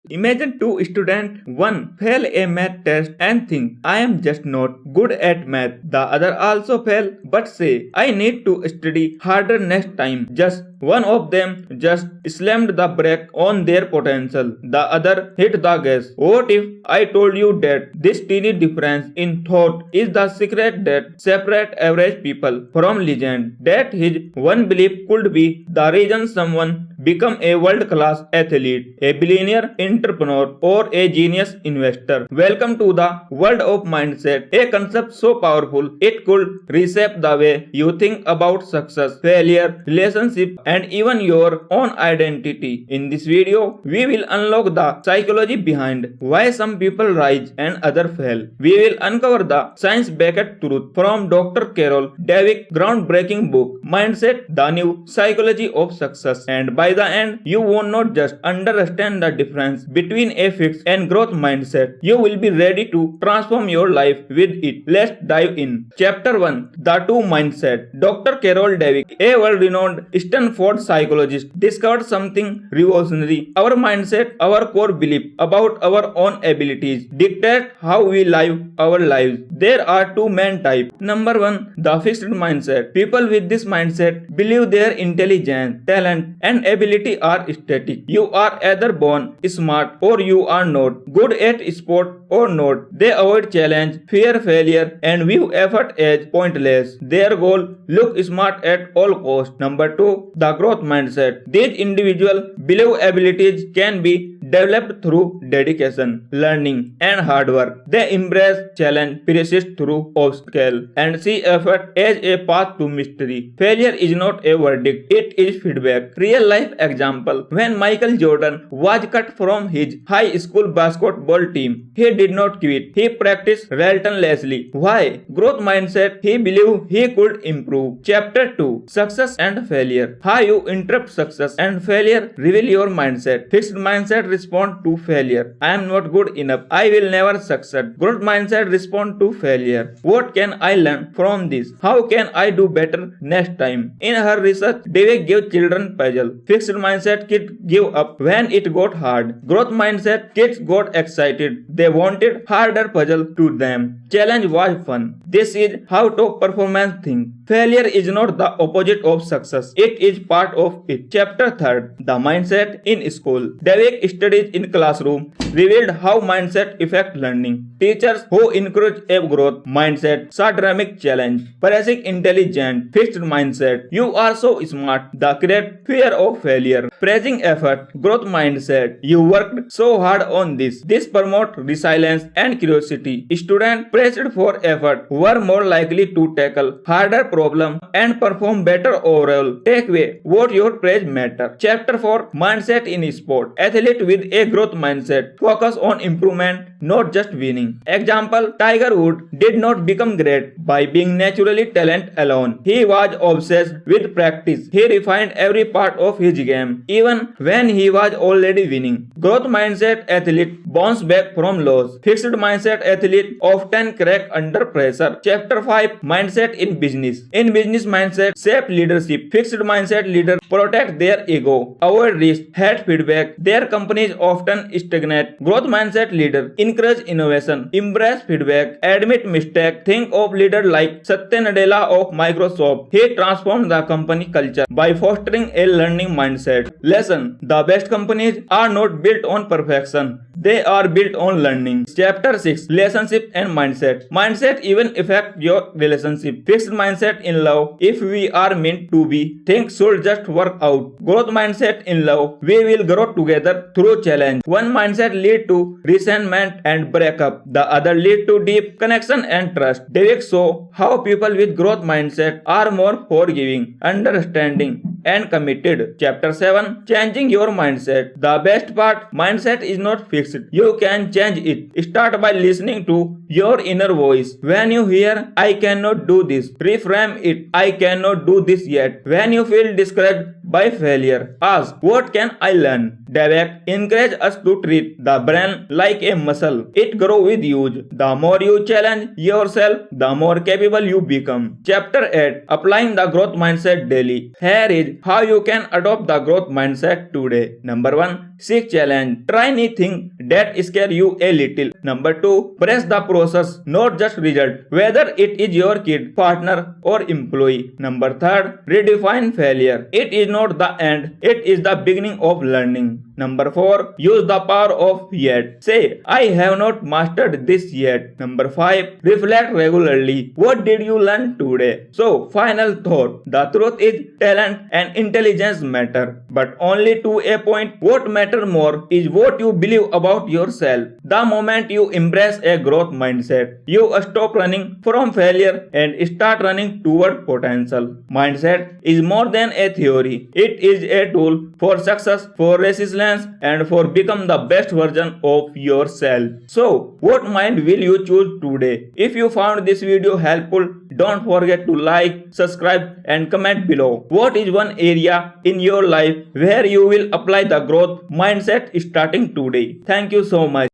Imagine two students, one fail a math test and think I am just not good at math. The other also fail but say I need to study harder next time. Just one of them just slammed the brake on their potential. The other hit the gas. What if I told you that this teeny difference in thought is the secret that separates average people from legend? That his one belief could be the reason someone become a world-class athlete, a billionaire entrepreneur, or a genius investor. Welcome to the world of mindset, a concept so powerful it could reshape the way you think about success, failure, relationship, and even your own identity. In this video, we will unlock the psychology behind why some people rise and others fail. We will uncover the science-backed truth from Dr. Carol Dweck's groundbreaking book, Mindset: The New Psychology of Success. And by the end, you won't not just understand the difference between a fixed and growth mindset. You will be ready to transform your life with it. Let's dive in. Chapter 1: The Two Mindset. Dr. Carol Dweck, a world-renowned Stanford psychologist, discovered something revolutionary. Our mindset, our core belief about our own abilities, dictate how we live our lives. There are two main types. Number one, the fixed mindset. People with this mindset believe their intelligence, talent, and ability are static. You are either born smart or you are not. Good at sport or not. They avoid challenge, fear failure, and view effort as pointless. Their goal: look smart at all costs. Number two, the growth mindset. These individuals believe abilities can be developed through dedication, learning, and hard work. They embrace challenge, persist through obstacles, and see effort as a path to mystery. Failure is not a verdict, it is feedback. Real life example: when Michael Jordan was cut from his high school basketball team, he did not quit. He practiced relentlessly. Why? Growth mindset. He believed he could improve. Chapter 2: Success and Failure. How you interrupt success and failure reveal your mindset. Fixed mindset respond to failure. I am not good enough. I will never succeed. Growth mindset respond to failure. What can I learn from this? How can I do better next time? In her research, Dweck gave children puzzle. Fixed mindset kids give up when it got hard. Growth mindset kids got excited. They wanted harder puzzle to them. Challenge was fun. This is how top performance think. Failure is not the opposite of success. It is part of it. Chapter 3: The Mindset in School. Dweck studies in classroom revealed how mindset affect learning. Teachers who encourage a growth mindset saw dynamic challenge. Praising intelligent, fixed mindset. You are so smart. The create fear of failure. Praising effort, growth mindset. You worked so hard on this. This promote resilience and curiosity. Students praised for effort were more likely to tackle harder problem and perform better overall. Takeaway: what your praise matter. Chapter 4: Mindset in Sport. Athlete with a growth mindset focus on improvement, not just winning. Example: Tiger Woods did not become great by being naturally talented alone. He was obsessed with practice. He refined every part of his game, even when he was already winning. Growth mindset athlete bounce back from loss. Fixed mindset athlete often crack under pressure. Chapter 5: Mindset in Business. In business, mindset shape leadership. Fixed mindset leaders protect their ego, avoid risk, hate feedback. Their companies often stagnate. Growth mindset leader encourage innovation, embrace feedback, admit mistake. Think of leader like Satya Nadella of Microsoft. He transformed the company culture by fostering a learning mindset. Lesson: the best companies are not built on perfection. They are built on learning. Chapter 6: Relationship and Mindset. Mindset even affect your relationship. Fixed mindset in love. If we are meant to be, things should just work out. Growth mindset in love. We will grow together through challenge. One mindset lead to resentment and breakup. The other lead to deep connection and trust. Dweck show how people with growth mindset are more forgiving, understanding, and committed. Chapter 7: Changing your mindset. The best part: mindset is not fixed. You can change it. Start by listening to your inner voice. When you hear I cannot do this, reframe it: I cannot do this yet. When you feel discouraged by failure, ask what can I learn. Dweck encourage us to treat the brain like a muscle. It grows with use. The more you challenge yourself, the more capable you become. Chapter 8: Applying the growth mindset daily. Here is how you can adopt the growth mindset today. Number 1: seek challenge. Try anything that scare you a little. Number 2, press the process, not just result. Whether it is your kid, partner, or employee. Number 3, redefine failure. It is not the end, it is the beginning of learning. Number 4, use the power of yet. Say, I have not mastered this yet. Number 5, reflect regularly. What did you learn today? So, final thought. The truth is, talent and intelligence matter, but only to a point. What matter more is what you believe about yourself. The moment you embrace a growth mindset, you stop running from failure and start running toward potential. Mindset is more than a theory. It is a tool for success, for resilience, and for become the best version of yourself. So, what mind will you choose today? If you found this video helpful, don't forget to like, subscribe, and comment below. What is one area in your life where you will apply the growth mindset starting today? Thank you so much.